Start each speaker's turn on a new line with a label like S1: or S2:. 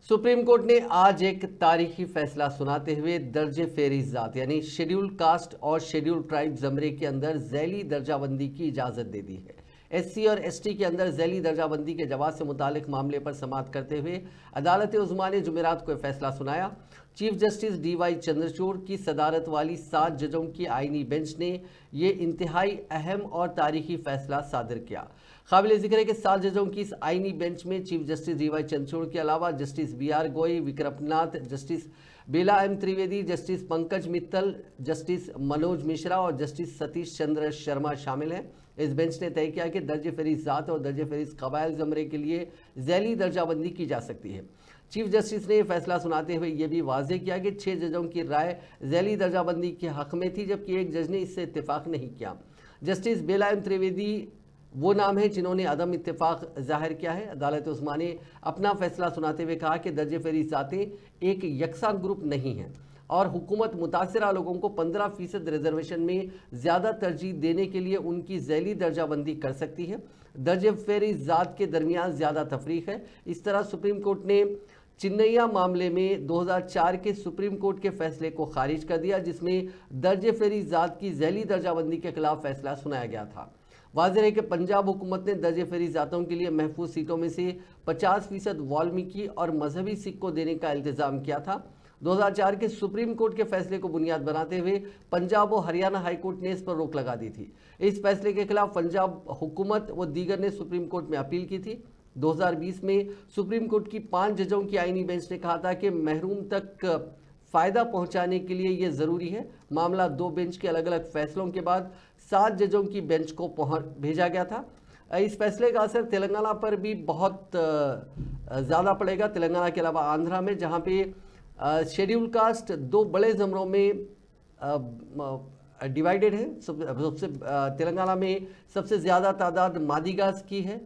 S1: Supreme court ने आज एक तारीखी फैसला सुनाते हुए दर्जे फेरी जात यानी शेड्यूल कास्ट और शेड्यूल ट्राइब जमरे के अंदर झैली दर्जाबंदी की इजाजत दे दी है। एससी और एसटी के अंदर झैली दर्जाबंदी के जवाब से मुतालिक मामले पर समाअत करते हुए अदालत उज़्मा ने जुमेरात को फैसला सुनाया। चीफ जस्टिस DY चंद्रचूड़ की सदारत वाली 7 जजों की आईनी बेंच ने ये इंतहाई अहम और तारीखी फैसला सादिर किया। काबिल जिक्र है कि 7 जजों की इस आईनी बेंच में चीफ जस्टिस DY चंद्रचूड़ के अलावा जस्टिस BR गोई, विक्रमनाथ, जस्टिस बेला M Trivedi, justice Pankaj Mittal, justice Manoj Mishra और जस्टिस सतीश चंद्र शर्मा शामिल हैं। इस बेंच ने तय किया कि दर्जे फेरी ज़ात और दर्जे फेरी कबाइल ज़मरे के लिए झैली दर्जाबंदी की जा सकती है। चीफ जस्टिस ने यह फैसला सुनाते हुए यह भी वाज़ेह किया कि 6 जजों की राय झैली दर्जाबंदी के हक में थी, जबकि एक जज ने इससे इत्तेफाक नहीं किया। जस्टिस बेला M त्रिवेदी वो नाम है जिन्होंने अदम इत्तेफाक जाहिर किया है। अदालत उस्मा ने अपना फैसला सुनाते हुए कहा कि दर्जे फेरी ज़ातें एक यकसा ग्रुप नहीं हैं और हुकूमत मुतासिरा लोगों को 15% रिजर्वेशन में ज़्यादा तरजीह देने के लिए उनकी झैली दर्जाबंदी कर सकती है। दर्जे फेरी ज़ात के दरमियान ज़्यादा तफरीक है। इस तरह सुप्रीम कोर्ट ने चिन्नैया मामले में 2004 के सुप्रीम कोर्ट के फैसले को खारिज कर दिया, जिसमें दर्जे फेरी ज़ात की झैली दर्जाबंदी के खिलाफ फैसला सुनाया गया था। वाज़ेह है कि पंजाब हुकूमत ने दर्जे फेरी ज़ातों के लिए महफूज सीटों में से 50% वाल्मीकि और मजहबी सिख को देने का इल्तिज़ाम किया था। 2004 के सुप्रीम कोर्ट के फैसले को बुनियाद बनाते हुए पंजाब और हरियाणा हाई कोर्ट ने इस पर रोक लगा दी थी। इस फैसले के खिलाफ पंजाब हुकूमत व दीगर ने सुप्रीम कोर्ट में अपील की थी। 2020 में सुप्रीम कोर्ट की 5 जजों की आईनी बेंच ने कहा था कि महरूम तक फ़ायदा पहुंचाने के लिए यह ज़रूरी है। मामला 2 बेंच के अलग अलग फैसलों के बाद 7 जजों की बेंच को भेजा गया था। इस फैसले का असर तेलंगाना पर भी बहुत ज़्यादा पड़ेगा। तेलंगाना के अलावा आंध्रा में, जहाँ पे शेड्यूल कास्ट 2 बड़े ज़मरों में डिवाइडेड है। सबसे तेलंगाना में सबसे ज़्यादा तादाद मादिगास की है।